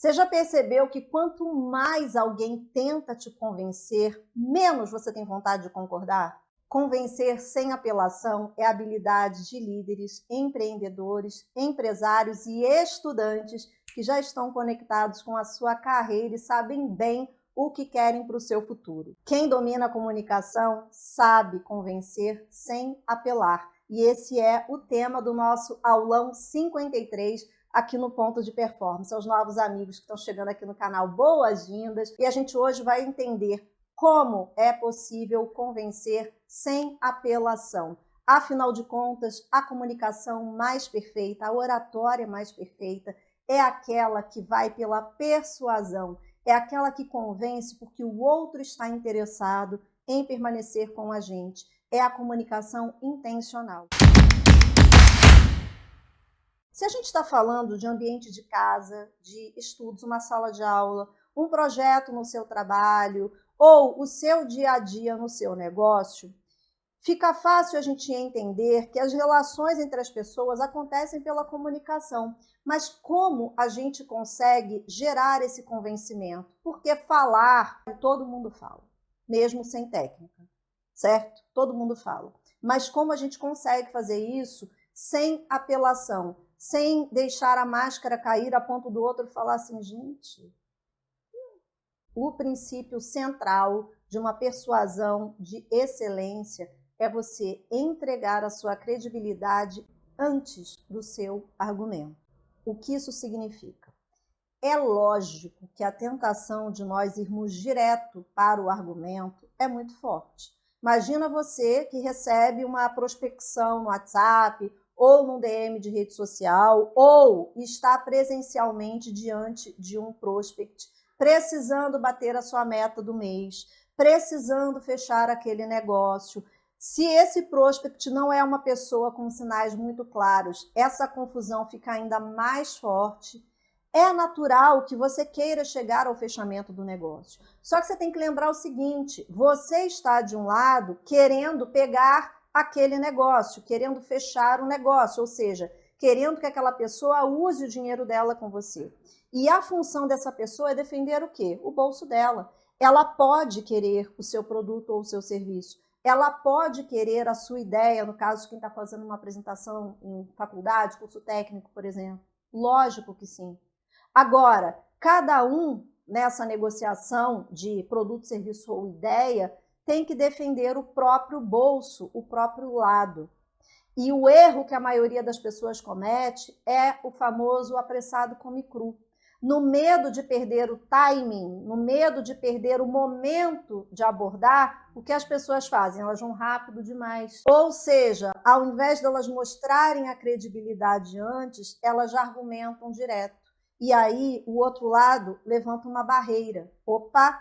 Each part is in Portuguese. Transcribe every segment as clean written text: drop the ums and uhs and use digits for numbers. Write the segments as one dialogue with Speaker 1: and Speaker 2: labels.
Speaker 1: Você já percebeu que quanto mais alguém tenta te convencer, menos você tem vontade de concordar? Convencer sem apelação é a habilidade de líderes, empreendedores, empresários e estudantes que já estão conectados com a sua carreira e sabem bem o que querem para o seu futuro. Quem domina a comunicação sabe convencer sem apelar. E esse é o tema do nosso aulão 53 aqui no Ponto de Performance. Aos novos amigos que estão chegando aqui no canal, boas-vindas. E a gente hoje vai entender como é possível convencer sem apelação. Afinal de contas, a comunicação mais perfeita, a oratória mais perfeita, é aquela que vai pela persuasão, é aquela que convence porque o outro está interessado em permanecer com a gente. É a comunicação intencional. Se a gente está falando de ambiente de casa, de estudos, uma sala de aula, um projeto no seu trabalho ou o seu dia a dia no seu negócio, fica fácil a gente entender que as relações entre as pessoas acontecem pela comunicação. Mas como a gente consegue gerar esse convencimento? Porque falar, todo mundo fala, mesmo sem técnica, certo? Todo mundo fala. Mas como a gente consegue fazer isso sem apelação, sem deixar a máscara cair a ponto do outro falar assim, gente, o princípio central de uma persuasão de excelência é você entregar a sua credibilidade antes do seu argumento. O que isso significa? É lógico que a tentação de nós irmos direto para o argumento é muito forte. Imagina você que recebe uma prospecção no WhatsApp ou num DM de rede social ou está presencialmente diante de um prospect, precisando bater a sua meta do mês, precisando fechar aquele negócio. Se esse prospect não é uma pessoa com sinais muito claros, essa confusão fica ainda mais forte. É natural que você queira chegar ao fechamento do negócio. Só que você tem que lembrar o seguinte, você está de um lado querendo pegar aquele negócio, querendo fechar o negócio, ou seja, querendo que aquela pessoa use o dinheiro dela com você. E a função dessa pessoa é defender o quê? O bolso dela. Ela pode querer o seu produto ou o seu serviço. Ela pode querer a sua ideia, no caso de quem está fazendo uma apresentação em faculdade, curso técnico, por exemplo. Lógico que sim. Agora, cada um nessa negociação de produto, serviço ou ideia tem que defender o próprio bolso, o próprio lado. E o erro que a maioria das pessoas comete é o famoso apressado come cru. No medo de perder o timing, no medo de perder o momento de abordar, o que as pessoas fazem? Elas vão rápido demais. Ou seja, ao invés de elas mostrarem a credibilidade antes, elas já argumentam direto. E aí o outro lado levanta uma barreira. Opa,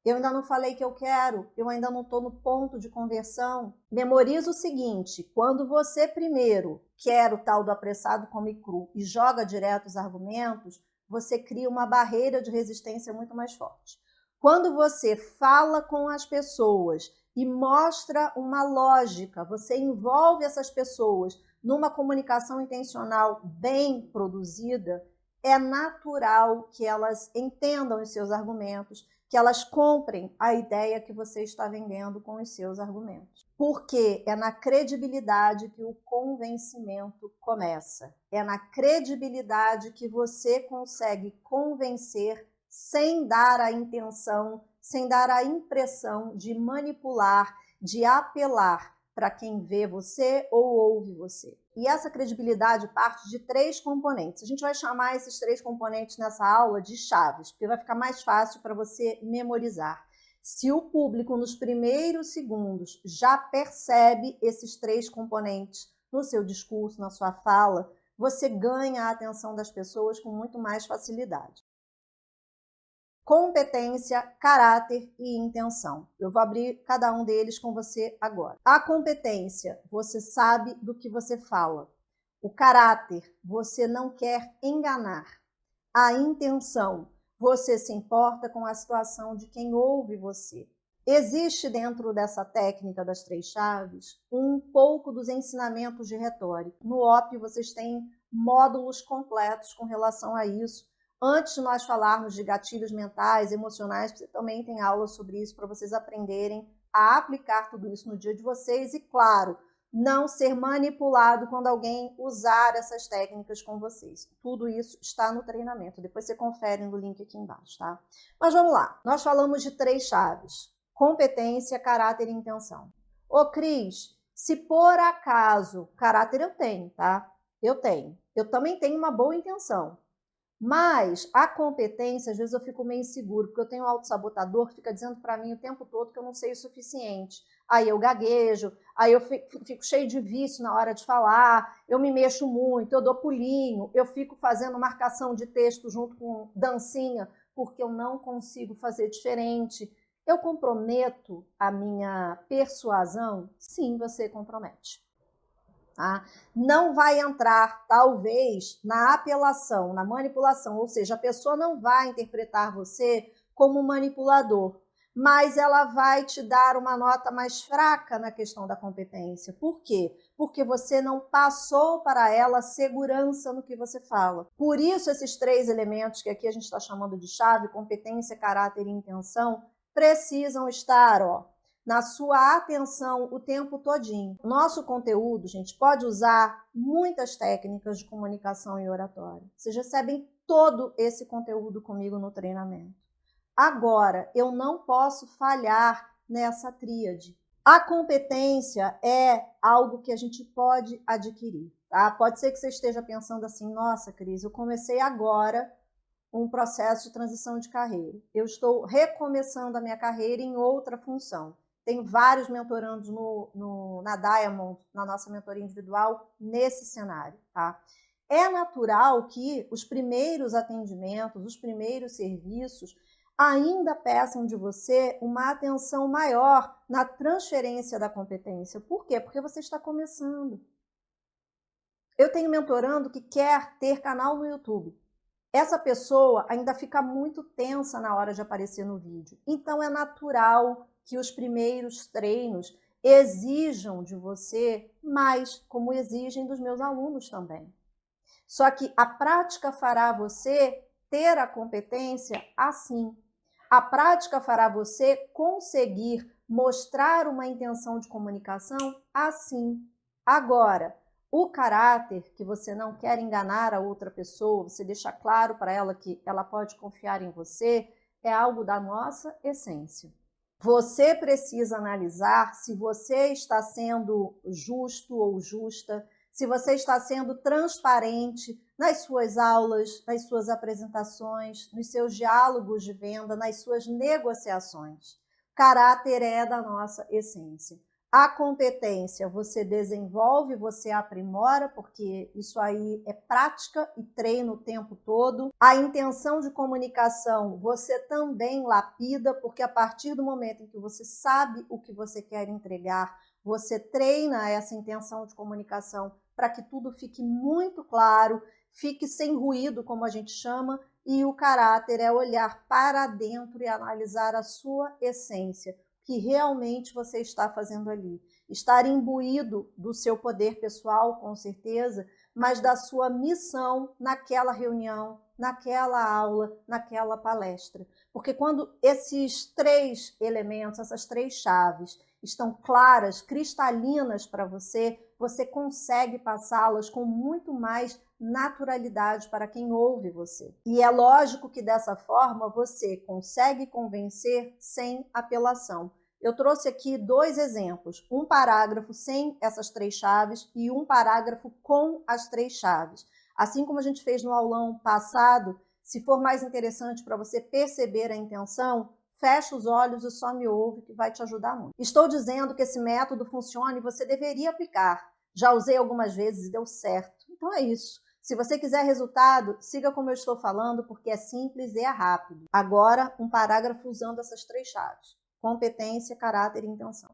Speaker 1: eu ainda não falei que eu quero, eu ainda não estou no ponto de conversão. Memoriza o seguinte, quando você primeiro quer o tal do apressado come cru e joga direto os argumentos, você cria uma barreira de resistência muito mais forte. Quando você fala com as pessoas e mostra uma lógica, você envolve essas pessoas numa comunicação intencional bem produzida, é natural que elas entendam os seus argumentos, que elas comprem a ideia que você está vendendo com os seus argumentos. Porque é na credibilidade que o convencimento começa. É na credibilidade que você consegue convencer sem dar a intenção, sem dar a impressão de manipular, de apelar para quem vê você ou ouve você. E essa credibilidade parte de 3 componentes. A gente vai chamar esses 3 componentes nessa aula de chaves, porque vai ficar mais fácil para você memorizar. Se o público, nos primeiros segundos, já percebe esses 3 componentes no seu discurso, na sua fala, você ganha a atenção das pessoas com muito mais facilidade. Competência, caráter e intenção. Eu vou abrir cada um deles com você agora. A competência, você sabe do que você fala. O caráter, você não quer enganar. A intenção, você se importa com a situação de quem ouve você. Existe dentro dessa técnica das 3 chaves um pouco dos ensinamentos de retórica. No OP vocês têm módulos completos com relação a isso. Antes de nós falarmos de gatilhos mentais, emocionais, você também tem aula sobre isso para vocês aprenderem a aplicar tudo isso no dia de vocês e, claro, não ser manipulado quando alguém usar essas técnicas com vocês. Tudo isso está no treinamento. Depois você confere no link aqui embaixo, tá? Mas vamos lá. Nós falamos de 3 chaves: competência, caráter e intenção. Ô, Cris, se por acaso, caráter eu tenho, tá? Eu tenho. Eu também tenho uma boa intenção. Mas a competência, às vezes eu fico meio inseguro, porque eu tenho um autossabotador que fica dizendo para mim o tempo todo que eu não sei o suficiente. Aí eu gaguejo, aí eu fico cheio de vício na hora de falar, eu me mexo muito, eu dou pulinho, eu fico fazendo marcação de texto junto com dancinha, porque eu não consigo fazer diferente. Eu comprometo a minha persuasão? Sim, você compromete. Tá? Não vai entrar, talvez, na apelação, na manipulação, ou seja, a pessoa não vai interpretar você como manipulador, mas ela vai te dar uma nota mais fraca na questão da competência. Por quê? Porque você não passou para ela segurança no que você fala. Por isso, esses 3 elementos que aqui a gente está chamando de chave, competência, caráter e intenção, precisam estar, na sua atenção o tempo todinho. Nosso conteúdo, gente, pode usar muitas técnicas de comunicação e oratória. Vocês recebem todo esse conteúdo comigo no treinamento. Agora, eu não posso falhar nessa tríade. A competência é algo que a gente pode adquirir, tá? Pode ser que você esteja pensando assim, nossa, Cris, eu comecei agora um processo de transição de carreira. Eu estou recomeçando a minha carreira em outra função. Tem vários mentorandos na Diamond, na nossa mentoria individual, nesse cenário, tá? É natural que os primeiros atendimentos, os primeiros serviços, ainda peçam de você uma atenção maior na transferência da competência. Por quê? Porque você está começando. Eu tenho mentorando que quer ter canal no YouTube. Essa pessoa ainda fica muito tensa na hora de aparecer no vídeo. Então, é natural que os primeiros treinos exijam de você mais, como exigem dos meus alunos também. Só que a prática fará você ter a competência assim. A prática fará você conseguir mostrar uma intenção de comunicação assim. Agora, o caráter, que você não quer enganar a outra pessoa, você deixa claro para ela que ela pode confiar em você, é algo da nossa essência. Você precisa analisar se você está sendo justo ou justa, se você está sendo transparente nas suas aulas, nas suas apresentações, nos seus diálogos de venda, nas suas negociações. Caráter é da nossa essência. A competência você desenvolve, você aprimora, porque isso aí é prática e treino o tempo todo. A intenção de comunicação você também lapida, porque a partir do momento em que você sabe o que você quer entregar, você treina essa intenção de comunicação para que tudo fique muito claro, fique sem ruído, como a gente chama, e o caráter é olhar para dentro e analisar a sua essência, que realmente você está fazendo ali. Estar imbuído do seu poder pessoal, com certeza, mas da sua missão naquela reunião, naquela aula, naquela palestra. Porque quando esses 3 elementos, essas 3 chaves, estão claras, cristalinas para você, você consegue passá-las com muito mais naturalidade para quem ouve você. E é lógico que dessa forma você consegue convencer sem apelação. Eu trouxe aqui 2 exemplos, um parágrafo sem essas 3 chaves e um parágrafo com as 3 chaves. Assim como a gente fez no aulão passado, se for mais interessante para você perceber a intenção, fecha os olhos e só me ouve, que vai te ajudar muito. Estou dizendo que esse método funciona e você deveria aplicar. Já usei algumas vezes e deu certo. Então é isso. Se você quiser resultado, siga como eu estou falando, porque é simples e é rápido. Agora, um parágrafo usando essas 3 chaves: competência, caráter e intenção.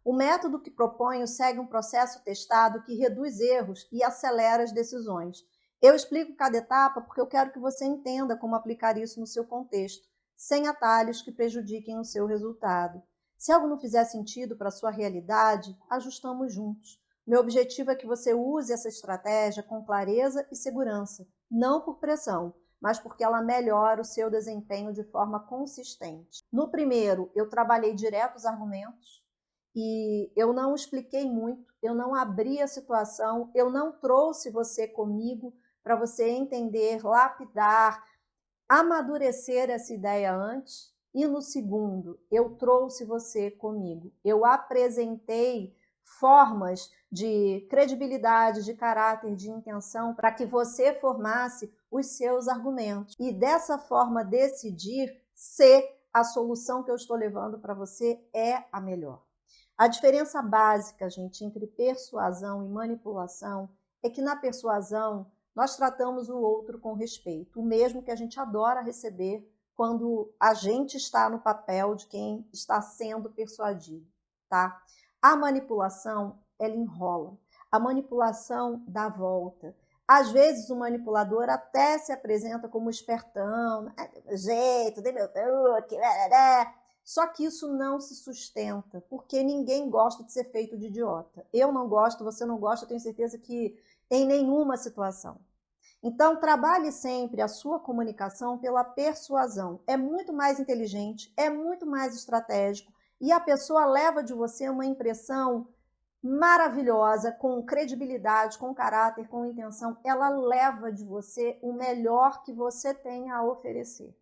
Speaker 1: O método que proponho segue um processo testado que reduz erros e acelera as decisões. Eu explico cada etapa porque eu quero que você entenda como aplicar isso no seu contexto, sem atalhos que prejudiquem o seu resultado. Se algo não fizer sentido para a sua realidade, ajustamos juntos. Meu objetivo é que você use essa estratégia com clareza e segurança, não por pressão, mas porque ela melhora o seu desempenho de forma consistente. No primeiro, eu trabalhei direto os argumentos e eu não expliquei muito, eu não abri a situação, eu não trouxe você comigo para você entender, lapidar, amadurecer essa ideia antes. E no segundo, eu trouxe você comigo. Eu apresentei formas de credibilidade, de caráter, de intenção, para que você formasse os seus argumentos. E dessa forma decidir se a solução que eu estou levando para você é a melhor. A diferença básica, gente, entre persuasão e manipulação é que na persuasão nós tratamos o outro com respeito, o mesmo que a gente adora receber quando a gente está no papel de quem está sendo persuadido, tá? A manipulação, ela enrola. A manipulação dá volta. Às vezes o manipulador até se apresenta como espertão, jeito, dê meu truque, só que isso não se sustenta, porque ninguém gosta de ser feito de idiota. Eu não gosto, você não gosta, eu tenho certeza que em nenhuma situação. Então, trabalhe sempre a sua comunicação pela persuasão. É muito mais inteligente, é muito mais estratégico e a pessoa leva de você uma impressão maravilhosa, com credibilidade, com caráter, com intenção. Ela leva de você o melhor que você tem a oferecer.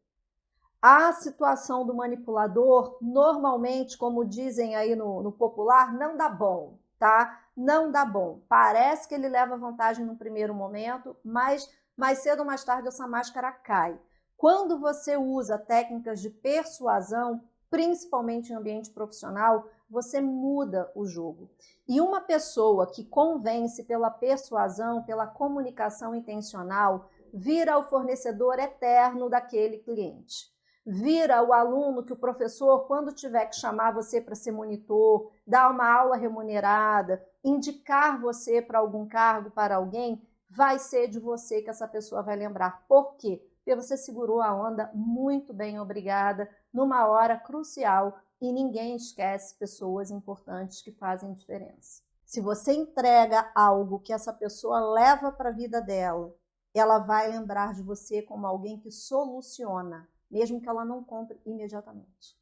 Speaker 1: A situação do manipulador, normalmente, como dizem aí no popular, não dá bom, tá? Não dá bom. Parece que ele leva vantagem no primeiro momento, mas mais cedo ou mais tarde essa máscara cai. Quando você usa técnicas de persuasão, principalmente em ambiente profissional, você muda o jogo. E uma pessoa que convence pela persuasão, pela comunicação intencional, vira o fornecedor eterno daquele cliente. Vira o aluno que o professor, quando tiver que chamar você para ser monitor, dar uma aula remunerada, indicar você para algum cargo, para alguém, vai ser de você que essa pessoa vai lembrar. Por quê? Porque você segurou a onda muito bem, obrigada, numa hora crucial e ninguém esquece pessoas importantes que fazem diferença. Se você entrega algo que essa pessoa leva para a vida dela, ela vai lembrar de você como alguém que soluciona, mesmo que ela não compre imediatamente.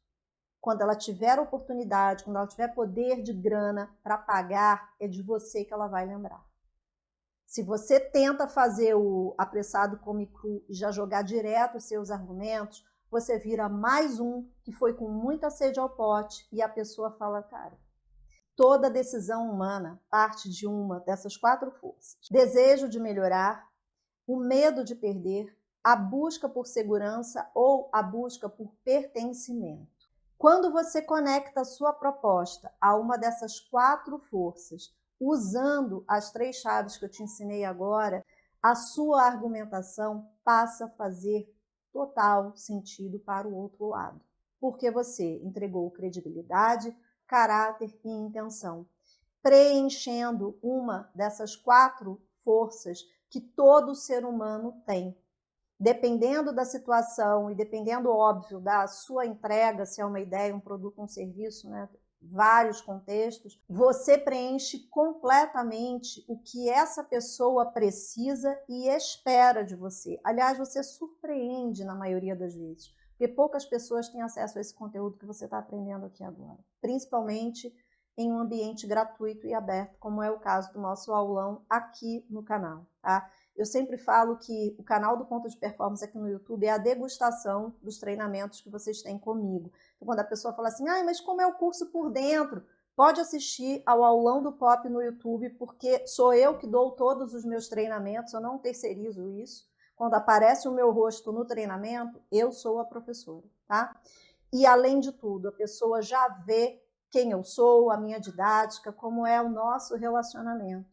Speaker 1: Quando ela tiver oportunidade, quando ela tiver poder de grana para pagar, é de você que ela vai lembrar. Se você tenta fazer o apressado come cru e já jogar direto os seus argumentos, você vira mais um que foi com muita sede ao pote e a pessoa fala, cara, toda decisão humana parte de uma dessas 4 forças. Desejo de melhorar, o medo de perder, a busca por segurança ou a busca por pertencimento. Quando você conecta a sua proposta a uma dessas 4 forças, usando as 3 chaves que eu te ensinei agora, a sua argumentação passa a fazer total sentido para o outro lado, porque você entregou credibilidade, caráter e intenção, preenchendo uma dessas 4 forças que todo ser humano tem. Dependendo da situação e dependendo, óbvio, da sua entrega, se é uma ideia, um produto, um serviço, né? Vários contextos, você preenche completamente o que essa pessoa precisa e espera de você. Aliás, você surpreende na maioria das vezes, porque poucas pessoas têm acesso a esse conteúdo que você está aprendendo aqui agora, principalmente em um ambiente gratuito e aberto, como é o caso do nosso aulão aqui no canal, tá? Eu sempre falo que o canal do Ponto de Performance aqui no YouTube é a degustação dos treinamentos que vocês têm comigo. Então, quando a pessoa fala assim, mas como é o curso por dentro? Pode assistir ao aulão do POP no YouTube, porque sou eu que dou todos os meus treinamentos, eu não terceirizo isso. Quando aparece o meu rosto no treinamento, eu sou a professora, tá? E, além de tudo, a pessoa já vê quem eu sou, a minha didática, como é o nosso relacionamento.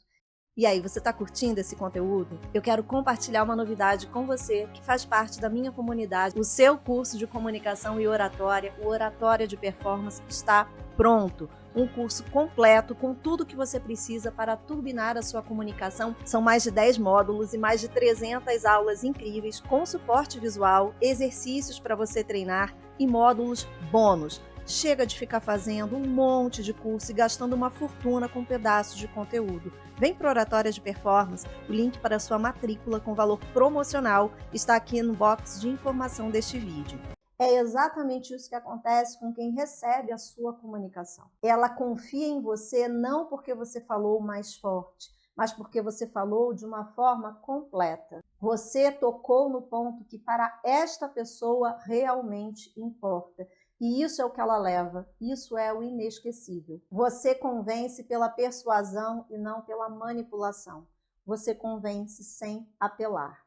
Speaker 1: E aí, você está curtindo esse conteúdo? Eu quero compartilhar uma novidade com você que faz parte da minha comunidade. O seu curso de comunicação e oratória, o Oratória de Performance, está pronto. Um curso completo com tudo que você precisa para turbinar a sua comunicação. São mais de 10 módulos e mais de 300 aulas incríveis com suporte visual, exercícios para você treinar e módulos bônus. Chega de ficar fazendo um monte de curso e gastando uma fortuna com pedaços de conteúdo. Vem para Oratória de Performance, o link para a sua matrícula com valor promocional está aqui no box de informação deste vídeo. É exatamente isso que acontece com quem recebe a sua comunicação. Ela confia em você não porque você falou mais forte, mas porque você falou de uma forma completa. Você tocou no ponto que para esta pessoa realmente importa. E isso é o que ela leva, isso é o inesquecível. Você convence pela persuasão e não pela manipulação. Você convence sem apelar.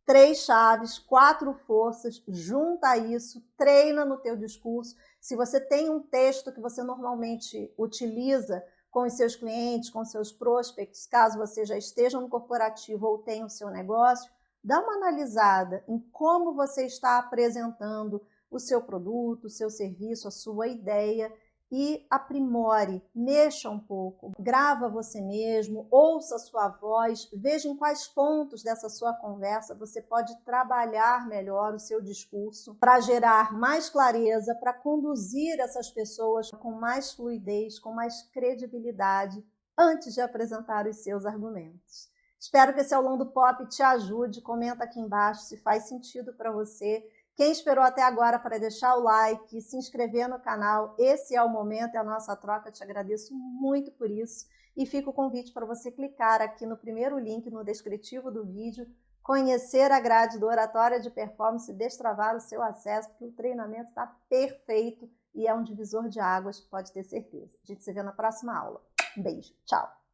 Speaker 1: 3 chaves, 4 forças, junta isso, treina no teu discurso. Se você tem um texto que você normalmente utiliza com os seus clientes, com seus prospects, caso você já esteja no corporativo ou tenha o seu negócio, dá uma analisada em como você está apresentando o seu produto, o seu serviço, a sua ideia e aprimore, mexa um pouco, grava você mesmo, ouça a sua voz, veja em quais pontos dessa sua conversa você pode trabalhar melhor o seu discurso para gerar mais clareza, para conduzir essas pessoas com mais fluidez, com mais credibilidade antes de apresentar os seus argumentos. Espero que esse aulão do Pop te ajude, comenta aqui embaixo se faz sentido para você. Quem esperou até agora para deixar o like, se inscrever no canal, esse é o momento, é a nossa troca, te agradeço muito por isso. E fica o convite para você clicar aqui no primeiro link no descritivo do vídeo, conhecer a grade do Oratória de Performance e destravar o seu acesso, porque o treinamento está perfeito e é um divisor de águas, pode ter certeza. A gente se vê na próxima aula. Um beijo, tchau!